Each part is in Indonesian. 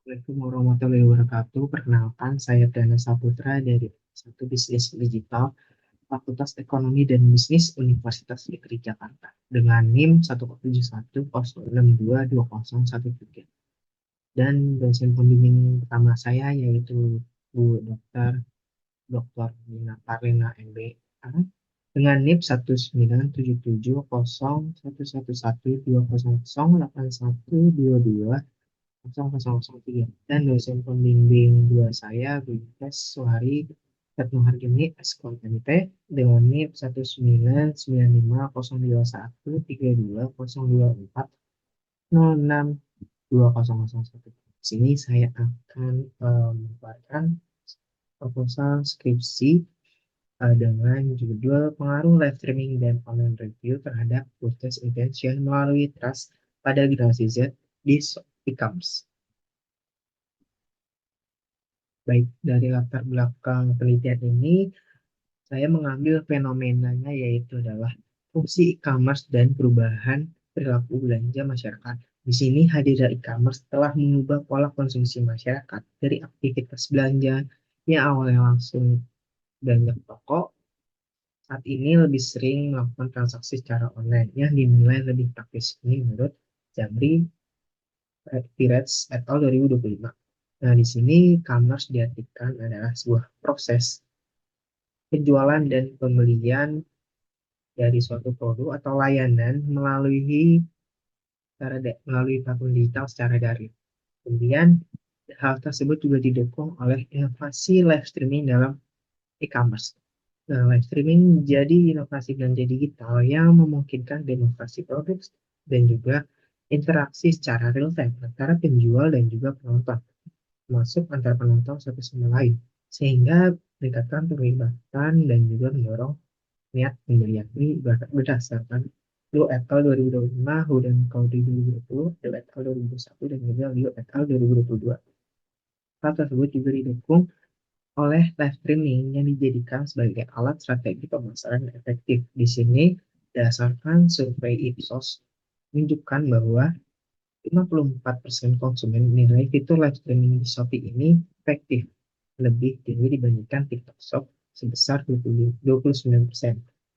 Assalamualaikum warahmatullahi wabarakatuh. Perkenalkan, saya Dana Saputra dari satu Bisnis Digital, Fakultas Ekonomi dan Bisnis Universitas Negeri Jakarta, dengan NIM 17106222013. Dan dosen pembimbing pertama saya yaitu Bu Dr. Dr. Nina Karlina MBA dengan NIM 191712001208122 dan dosen pembimbing dua saya Bu Yunus Suhari Retnohargini Eskom MT dengan NIP 19951320134062001. Di sini saya akan membuatkan proposal skripsi dengan judul pengaruh live streaming dan online review terhadap proses intention melalui trust pada generasi Z di e-commerce. Baik, dari latar belakang penelitian ini, saya mengambil fenomenanya yaitu adalah fungsi e-commerce dan perubahan perilaku belanja masyarakat. Di sini hadirnya e-commerce telah mengubah pola konsumsi masyarakat dari aktivitas belanja yang awalnya langsung belanja ke toko, saat ini lebih sering melakukan transaksi secara online yang dinilai lebih praktis. Ini menurut Jamri Pirates et al. 2025. Nah, di sini e-commerce diartikan adalah sebuah proses penjualan dan pembelian dari suatu produk atau layanan melalui platform digital secara daring. Kemudian hal tersebut juga didukung oleh inovasi live streaming dalam e-commerce. Nah, live streaming menjadi inovasi belanja digital yang memungkinkan demonstrasi produk dan juga interaksi secara real time antara penjual dan juga penonton, masuk antar penonton satu sama lain, sehingga meningkatkan terlibatan dan juga mendorong niat pembeli, yakni berdasarkan Liu et al. 2025, Hu dan Kaudi 2020, Liu et al. 2021, dan juga Liu et al. 2022. Hal tersebut juga didukung oleh live streaming yang dijadikan sebagai alat strategi pemasaran yang efektif. Di sini, berdasarkan survei Ipsos, menunjukkan bahwa 54% konsumen menilai fitur live streaming di Shopee ini efektif, lebih tinggi dibandingkan TikTok Shop sebesar 29%.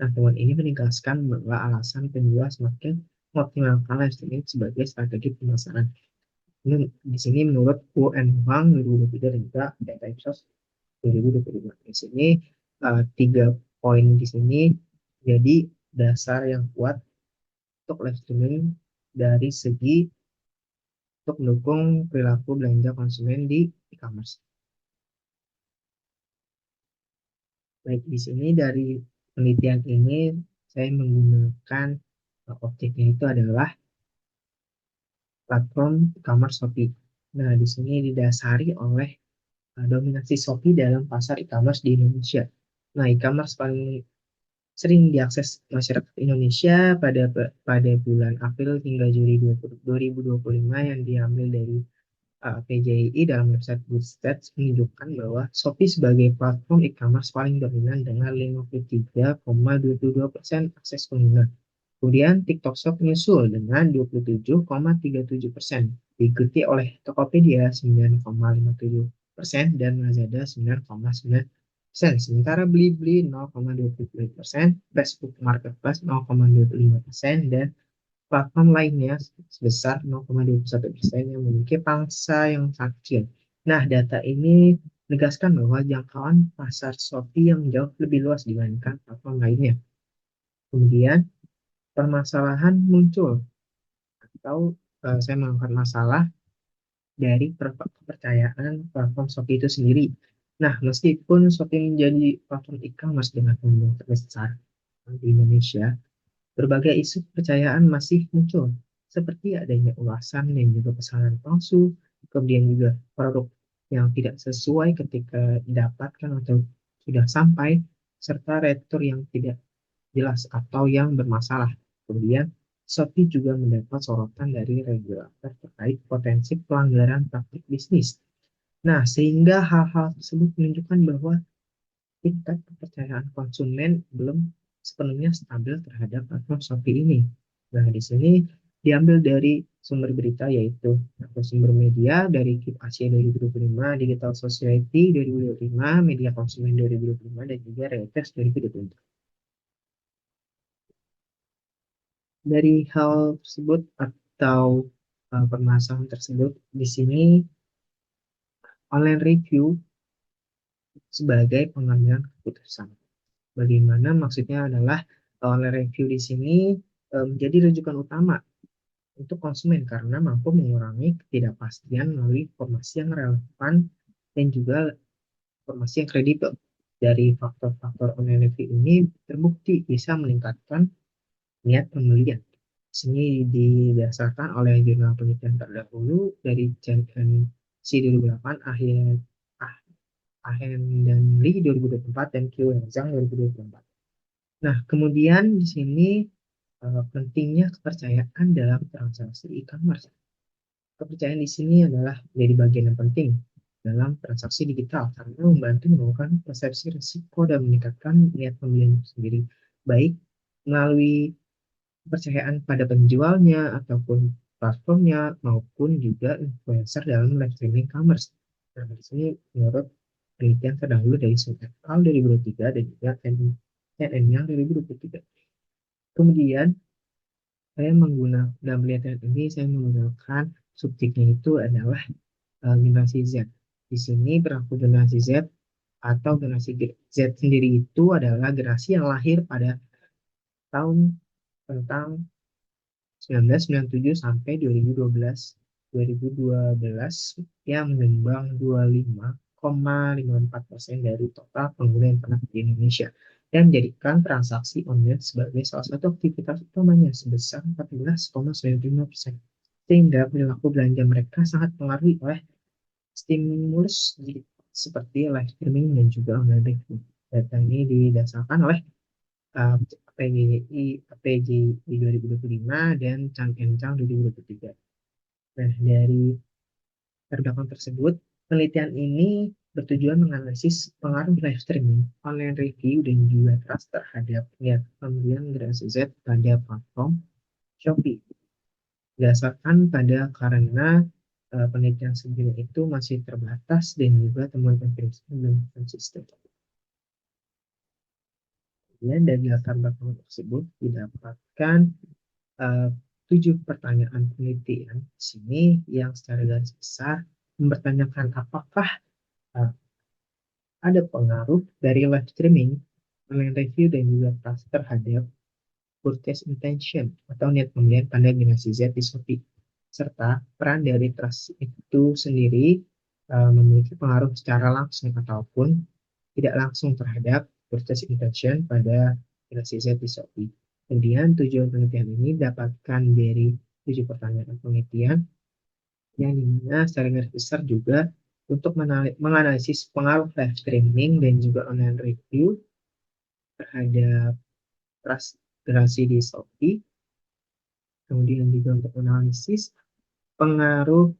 Nah, temuan ini menegaskan bahwa alasan penjual semakin mengoptimalkan live streaming sebagai strategi pemasaran. Ini di sini menurut UN Bank 2023 dan juga data Ipsos 2025. Di sini tiga poin di sini jadi dasar yang kuat untuk live streaming dari segi untuk mendukung perilaku belanja konsumen di e-commerce. Baik, di sini dari penelitian ini saya menggunakan objeknya itu adalah platform e-commerce Shopee. Nah, di sini didasari oleh dominasi Shopee dalam pasar e-commerce di Indonesia. Nah, e-commerce paling sering diakses masyarakat Indonesia pada bulan April hingga Juli 2025 yang diambil dari PJI dalam website Goodstats menunjukkan bahwa Shopee sebagai platform e-commerce paling dominan dengan 53,22% akses pengguna. Kemudian TikTok Shop menyusul dengan 27,37%, diikuti oleh Tokopedia 9,57% dan Lazada 9,9%. Sementara Blibli 0,23%, Facebook Marketplace 0,25%, dan platform lainnya sebesar 0,21% yang memiliki pangsa yang sangat kecil. Nah, data ini menegaskan bahwa jangkauan pasar Shopee yang jauh lebih luas dibandingkan platform lainnya. Kemudian, permasalahan muncul atau saya mengangkat masalah dari kepercayaan platform Shopee itu sendiri. Nah, meskipun Shopee menjadi platform e-commerce dengan volume terbesar di Indonesia, berbagai isu kepercayaan masih muncul, seperti adanya ulasan dan juga pesanan palsu, kemudian juga produk yang tidak sesuai ketika didapatkan atau sudah sampai, serta retur yang tidak jelas atau yang bermasalah. Kemudian, Shopee juga mendapat sorotan dari regulator terkait potensi pelanggaran praktik bisnis. Nah, sehingga hal-hal tersebut menunjukkan bahwa tingkat kepercayaan konsumen belum sepenuhnya stabil terhadap platform Shopee ini. Nah, di sini diambil dari sumber berita yaitu sumber media dari KIP Asia 2025, Digital Society 2025, Media Konsumen 2025, dan juga Reuters 2024. Dari hal tersebut atau permasalahan tersebut, di sini online review sebagai pengambilan keputusan. Bagaimana maksudnya adalah online review di sini menjadi rujukan utama untuk konsumen karena mampu mengurangi ketidakpastian melalui informasi yang relevan dan juga informasi yang kredibel. Dari faktor-faktor online review ini terbukti bisa meningkatkan niat pembelian. Sini didasarkan oleh jurnal penelitian terdahulu dari Chen C 2008, Ahen dan Lee 2024, dan Qiu dan Zhang 2024. Nah, kemudian di sini pentingnya kepercayaan dalam transaksi e-commerce. Kepercayaan di sini adalah menjadi bagian yang penting dalam transaksi digital karena membantu menurunkan persepsi risiko dan meningkatkan niat pembelian sendiri, baik melalui kepercayaan pada penjualnya ataupun platformnya maupun juga influencer dalam live streaming e-commerce. Nah, di sini menurut penelitian terdahulu dari Sun et al. 2023 dan juga CNN yang 2023. Kemudian saya menggunakan dalam penelitian ini saya menggunakan subjeknya itu adalah generasi Z. Di sini berlaku generasi Z atau generasi Z sendiri itu adalah generasi yang lahir pada tahun tentang 1997 sampai 2012 yang menyumbang 25,54% dari total pengguna internet di Indonesia dan menjadikan transaksi online sebagai salah satu aktivitas utamanya sebesar 14,95%. Sehingga perilaku belanja mereka sangat dipengaruhi oleh stimulus seperti live streaming dan juga online review. Data ini didasarkan oleh PGI 2025 dan Chang and Chang 2023. Nah, dari terbelakang tersebut, penelitian ini bertujuan menganalisis pengaruh live streaming, online review, dan juga trust terhadap niat pembelian generasi Z pada platform Shopee. Berdasarkan pada karena penelitian sendiri itu masih terbatas dan juga temuan empiris belum konsisten. Kemudian dari latar belakang tersebut didapatkan 7 pertanyaan penelitian di sini yang secara garis besar mempertanyakan apakah uh, ada pengaruh dari live streaming, online review, dan juga trust terhadap purchase intention atau niat pembelian pada generasi Z di Shopee. Serta peran dari trust itu sendiri memiliki pengaruh secara langsung ataupun tidak langsung terhadap purchase intention pada generasi Z di Shopee. Kemudian tujuan penelitian ini dapatkan dari 7 pertanyaan penelitian yang dimana secara garis besar juga untuk menganalisis pengaruh live streaming dan juga online review terhadap trust generasi di Shopee. Kemudian juga untuk menganalisis pengaruh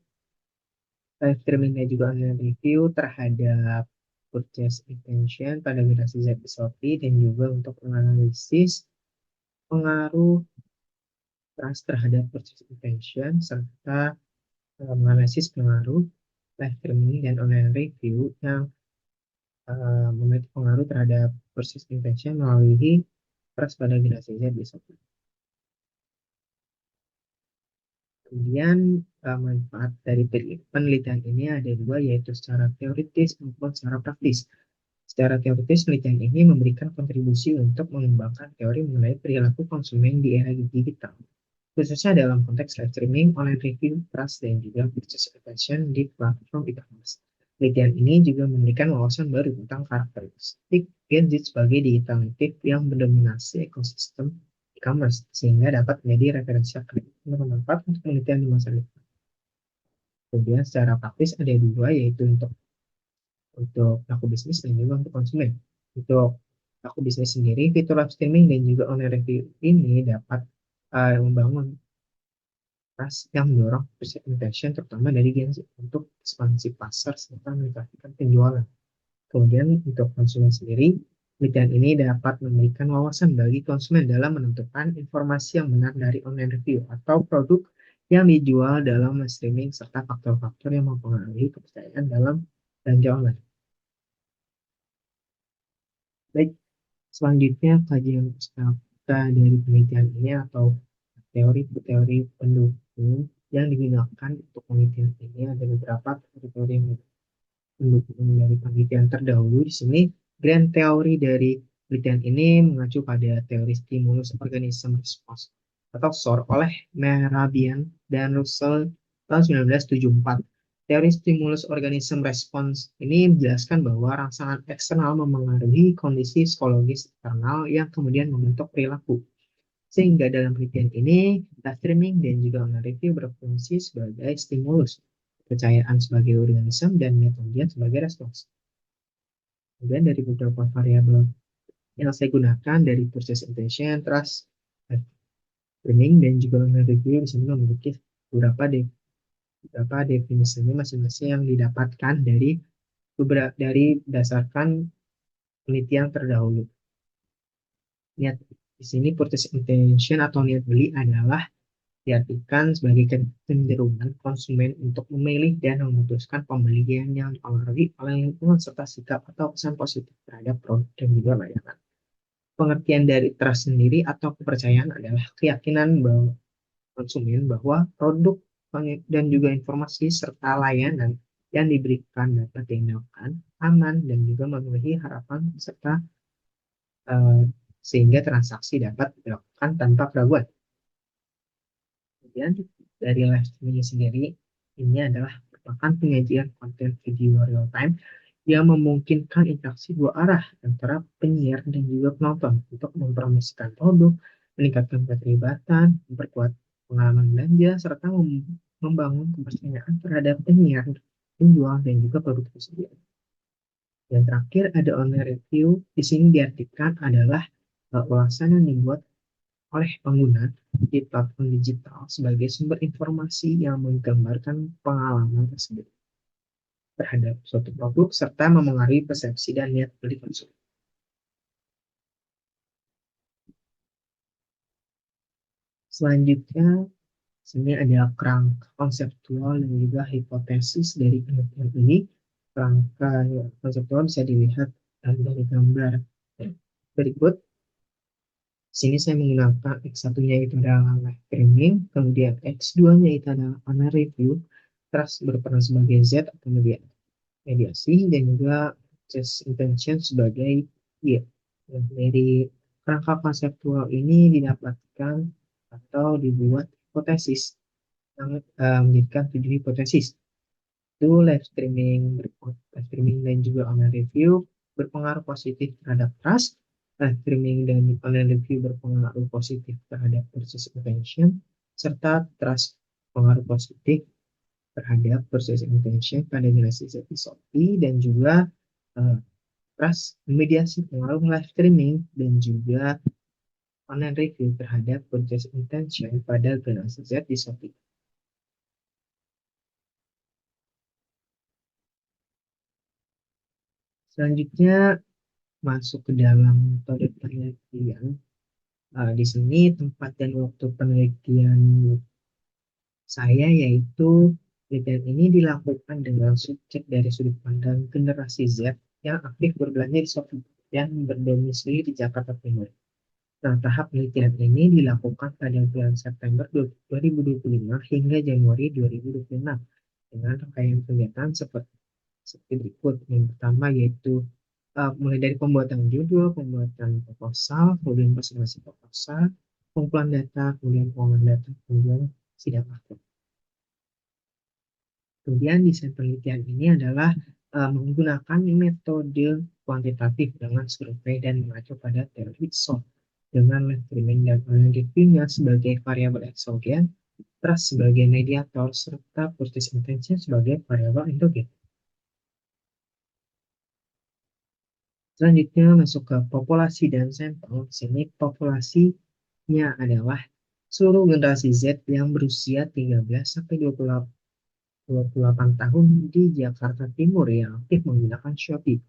live streaming dan juga online review terhadap purchase intention pada generasi Z di Shopee, dan juga untuk menganalisis pengaruh trust terhadap purchase intention serta menganalisis pengaruh live streaming dan online review yang memiliki pengaruh terhadap purchase intention melalui trust pada generasi Z di Shopee. Kemudian manfaat dari penelitian ini ada dua, yaitu secara teoritis maupun secara praktis. Secara teoritis, penelitian ini memberikan kontribusi untuk mengembangkan teori mengenai perilaku konsumen di era digital, khususnya dalam konteks live streaming, online review, trust, dan juga purchase intention di platform e-commerce. Penelitian ini juga memberikan wawasan baru tentang karakteristik Gen Z sebagai digital native yang mendominasi ekosistem e-commerce, sehingga dapat menjadi referensi akademik yang bermanfaat untuk penelitian di masa depan. Kemudian secara praktis ada dua, yaitu untuk pelaku bisnis dan juga untuk konsumen. Untuk pelaku bisnis sendiri, fitur live streaming dan juga online review ini dapat membangun trust yang mendorong purchase intention terutama dari Gen Z untuk ekspansi pasar serta meningkatkan penjualan. Kemudian untuk konsumen sendiri, Penelitian ini dapat memberikan wawasan bagi konsumen dalam menentukan informasi yang benar dari online review atau produk yang dijual dalam live streaming serta faktor-faktor yang mempengaruhi kepercayaan dalam belanja online. Baik, selanjutnya kajian pusaka dari penelitian ini atau teori-teori pendukung yang digunakan untuk penelitian ini ada beberapa teori yang pendukung dari penelitian terdahulu. Di sini grand teori dari penelitian ini mengacu pada teori stimulus organism response atau SOR oleh Mehrabian dan Russell tahun 1974. Teori stimulus organism response ini menjelaskan bahwa rangsangan eksternal memengaruhi kondisi psikologis internal yang kemudian membentuk perilaku. Sehingga dalam penelitian ini, live streaming dan juga online review berfungsi sebagai stimulus, kepercayaan sebagai organisme, dan metode sebagai respons. Kemudian dari beberapa variabel yang saya gunakan dari purchase intention, trust, streaming, dan juga online review di sini memiliki beberapa definisinya masing-masing yang didapatkan dari berdasarkan penelitian terdahulu. Niat di sini purchase intention atau niat beli adalah diartikan sebagai kecenderungan konsumen untuk memilih dan memutuskan pembelian yang dipengaruhi oleh lingkungan serta sikap atau pesan positif terhadap produk dan juga layanan. Pengertian dari trust sendiri atau kepercayaan adalah keyakinan bahwa konsumen bahwa produk dan juga informasi serta layanan yang diberikan dapat diandalkan, aman, dan juga memenuhi harapan serta sehingga transaksi dapat dilakukan tanpa keraguan. Kemudian dari live streaming sendiri, ini adalah merupakan penyajian konten video real time yang memungkinkan interaksi dua arah antara penyiar dan juga penonton untuk mempromosikan produk, meningkatkan keterlibatan, memperkuat pengalaman belanja, serta membangun kepercayaan terhadap penyiar, penjual, dan juga produk itu sendiri. Yang terakhir ada online review. Di sini diartikan adalah ulasan yang dibuat oleh pengguna di platform digital sebagai sumber informasi yang menggambarkan pengalaman tersebut terhadap suatu produk serta memengaruhi persepsi dan niat beli konsumen. Selanjutnya, sini ada kerangka konseptual dan juga hipotesis dari penelitian ini. Kerangka konseptual bisa dilihat dari gambar berikut. Sini saya menggunakan X1-nya itu adalah live streaming, kemudian X2-nya itu adalah online review, trust berperan sebagai Z atau mediasi, dan juga just intention sebagai Y. Dari kerangka konseptual ini didapatkan atau dibuat hipotesis yang menjadikan 7 hipotesis. Itu live streaming dan juga online review berpengaruh positif terhadap trust, live streaming dan online review berpengaruh positif terhadap purchase intention, serta trust pengaruh positif terhadap purchase intention pada generasi Shopee, dan juga trust mediasi pengaruh live streaming dan juga online review terhadap purchase intention pada generasi Z di Shopee. Selanjutnya masuk ke dalam metode penelitian. Di sini tempat dan waktu penelitian saya yaitu penelitian ini dilakukan dengan subjek dari sudut pandang generasi Z yang aktif berbelanja di Shopee yang berdomisili di Jakarta Timur. Nah, tahap penelitian ini dilakukan pada bulan September 2025 hingga Januari 2026 dengan rangkaian kegiatan seperti berikut. Yang pertama yaitu mulai dari pembuatan judul, pembuatan proposal, kemudian presentasi proposal, pengumpulan data, kemudian pengolahan data, kemudian sidang akhir. Kemudian desain penelitian ini adalah menggunakan metode kuantitatif dengan survei dan mengacu pada teori SWOT dengan live streaming dan online review-nya sebagai variabel eksogen, trust sebagai mediator, serta purchase intention sebagai variabel endogen. Selanjutnya masuk ke populasi dan sampel. Di sini populasinya adalah seluruh generasi Z yang berusia 13 sampai 28 tahun di Jakarta Timur yang aktif menggunakan Shopee.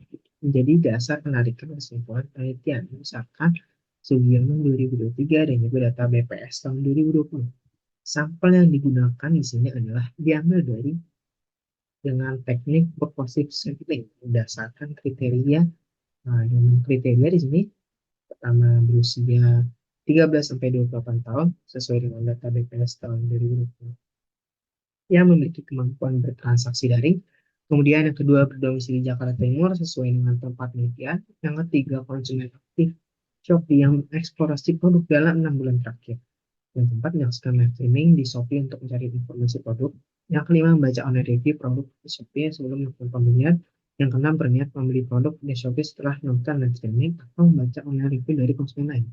menjadi dasar penarikan kesimpulan penelitian. Misalkan Sugiono 2023 dan juga data BPS tahun 2020. Sampel yang digunakan di sini adalah diambil dari dengan teknik purposive sampling berdasarkan kriteria. Nah, dengan kriteria di sini pertama berusia 13 sampai 28 tahun sesuai dengan data BPS tahun 2020 yang memiliki kemampuan bertransaksi daring. Kemudian yang kedua berdomisili Jakarta Timur sesuai dengan tempat penelitian. Yang ketiga konsumen aktif Shopee yang mengeksplorasi produk dalam 6 bulan terakhir. Yang keempat menyaksikan live streaming di Shopee untuk mencari informasi produk. Yang kelima membaca online review produk di Shopee sebelum melakukan pembelian. Yang keenam berniat membeli produk di Shopee setelah menonton live streaming atau membaca online review dari konsumen lain.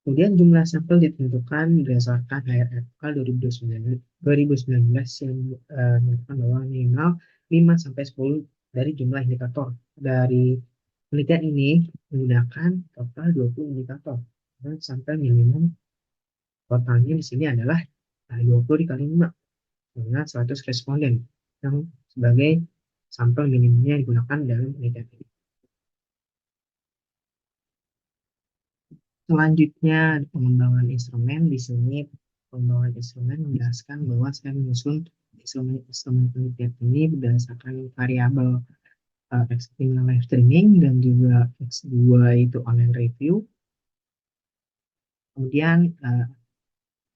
Kemudian jumlah sampel ditentukan berdasarkan HRFK 2019 yang menyatakan bahwa minimal 5 sampai 10 dari jumlah indikator. Dari penelitian ini menggunakan total 20 indikator. Dan sampel minimum totalnya di sini adalah 20 dikali 5 dengan 100 responden yang sebagai sampel minimumnya digunakan dalam penelitian ini. Selanjutnya, pengembangan instrumen. Di sini pengembangan instrumen menjelaskan bahwa saya menyusun instrumen penelitian ini berdasarkan variabel eksternal live streaming dan juga X2 itu online review. Kemudian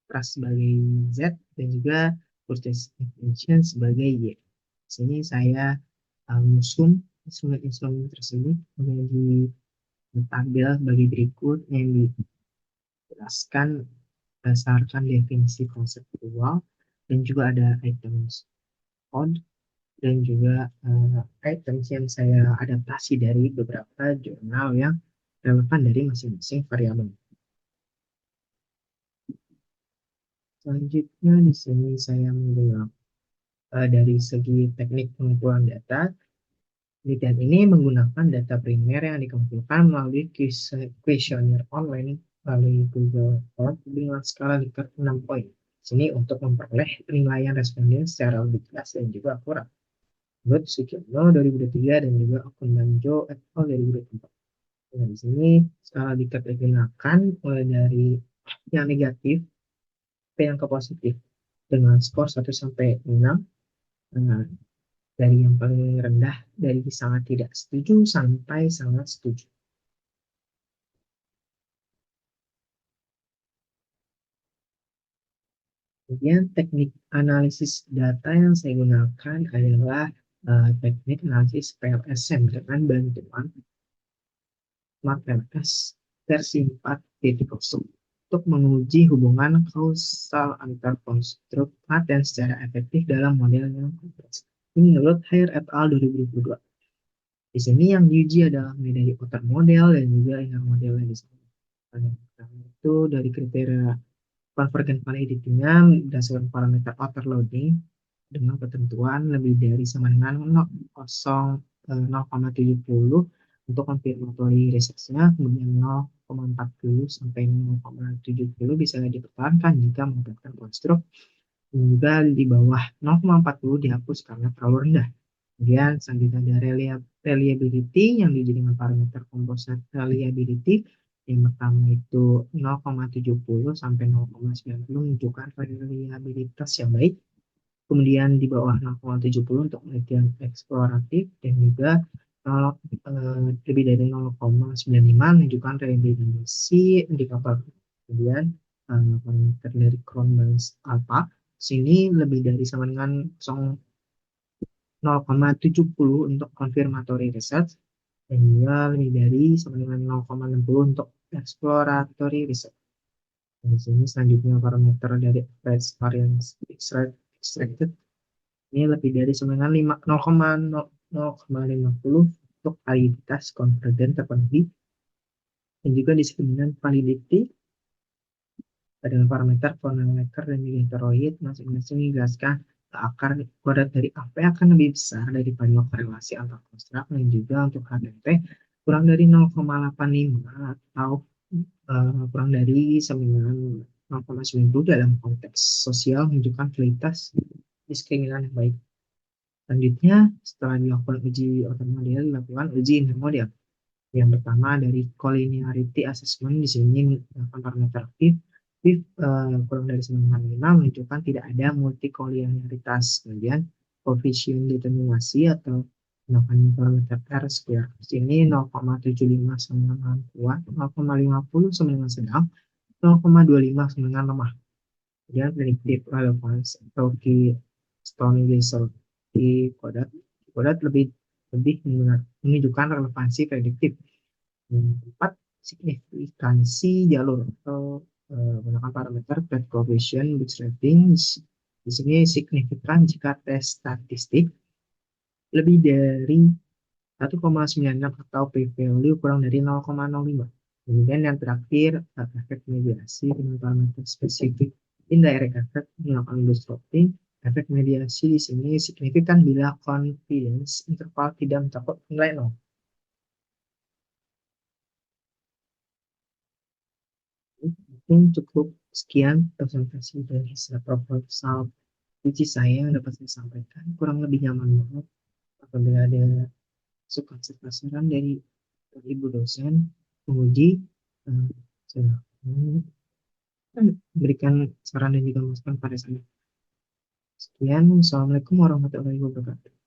trust sebagai Z dan juga purchase intention sebagai Y. Di sini saya menyusun instrumen-instrumen tersebut menjadi tabel bagi berikut yang dijelaskan berdasarkan definisi konseptual dan juga ada items code dan juga items yang saya adaptasi dari beberapa jurnal yang relevan dari masing-masing variabel. Selanjutnya di sini saya menjawab dari segi teknik pengumpulan data. Penelitian ini menggunakan data primer yang dikumpulkan melalui kuesioner online melalui Google Form dengan skala Likert 6 poin. Sini untuk memperoleh penilaian responden secara lebih jelas dan juga akurat. Menurut Sugiono 2023 dan juga Okunbanjo et al. 2024. Nah, di sini skala Likert digunakan mulai dari yang negatif ke yang ke positif dengan skor 1 sampai 6. Nah, dari yang paling rendah dari sangat tidak setuju sampai sangat setuju. Kemudian teknik analisis data yang saya gunakan adalah teknik analisis PLSM dengan bantuan MapRS versi 4.0 untuk menguji hubungan kausal antar konstruk laten secara efektif dalam model yang kompleks. Ini menurut Hare et al. 2022. Di sini yang diuji adalah mulai dari outer model dan juga inner model yang disebutkan. Itu dari kriteria convergent validity-nya berdasarkan parameter outer loading dengan ketentuan lebih dari sama dengan 0,70 untuk confirmatory research-nya, kemudian 0,40 sampai 0,70 bisa dipertahankan jika mendapatkan konstruk, dan juga di bawah 0,40 dihapus karena terlalu rendah. Kemudian selanjutnya ada reliability yang diuji dengan parameter composite reliability. Yang pertama itu 0,70 sampai 0,90 menunjukkan reliabilitas yang baik. Kemudian di bawah 0,70 untuk penelitian eksploratif dan juga lebih dari 0,95 menunjukkan reliability indikator. Kemudian parameter dari Cron-Barnes alpha sini lebih dari sama dengan 0,70 untuk confirmatory research dan juga lebih dari sama dengan 0,60 untuk exploratory research. Dan di sini selanjutnya parameter dari average variance extracted ini lebih dari sama dengan 0,50 untuk validitas konvergen terpenuhi dan juga diskriminant validity dengan parameter phonometer dan heteroid masing-masing dijelaskan akar kuadrat dari AP akan lebih besar daripada korelasi antar konstruk dan juga untuk HTT kurang dari 0,85 atau kurang dari 0,90 dalam konteks sosial menunjukkan kualitas diskriminan yang baik. Selanjutnya, setelah dilakukan uji outer model, dilakukan uji inner model. Yang pertama dari collinearity assessment, di sini menggunakan parameter kurang dari 9,5 menunjukkan tidak ada multicollinearitas. Kemudian koefisien determinasi atau menggunakan parameter R square. Di sini 0,75 sama dengan kuat, 0,50 sama dengan sedang, 0,25 sama dengan lemah. Kemudian predictive relevance atau Keystone Geyser di Kodat. Kodat lebih lebih menunjukkan relevansi prediktif. Empat, signifikansi jalur atau menggunakan parameter Flat Coefficient Bootstrapping. Di sini signifikan jika tes statistik lebih dari 1,96 atau p-value kurang dari 0,05. Kemudian yang terakhir, efek mediasi dengan parameter spesifik indirect effect menggunakan bootstrapping. Efek mediasi di sini signifikan bila confidence interval tidak mencapai nilai 0. Mungkin cukup sekian presentasi dari proposal uji saya yang dapat saya sampaikan. Kurang lebih nyaman banget apabila ada suka serta saran dari ibu dosen, penguji, silakan berikan saran dan juga masukan pada saya. Sekian, Wassalamualaikum warahmatullahi wabarakatuh.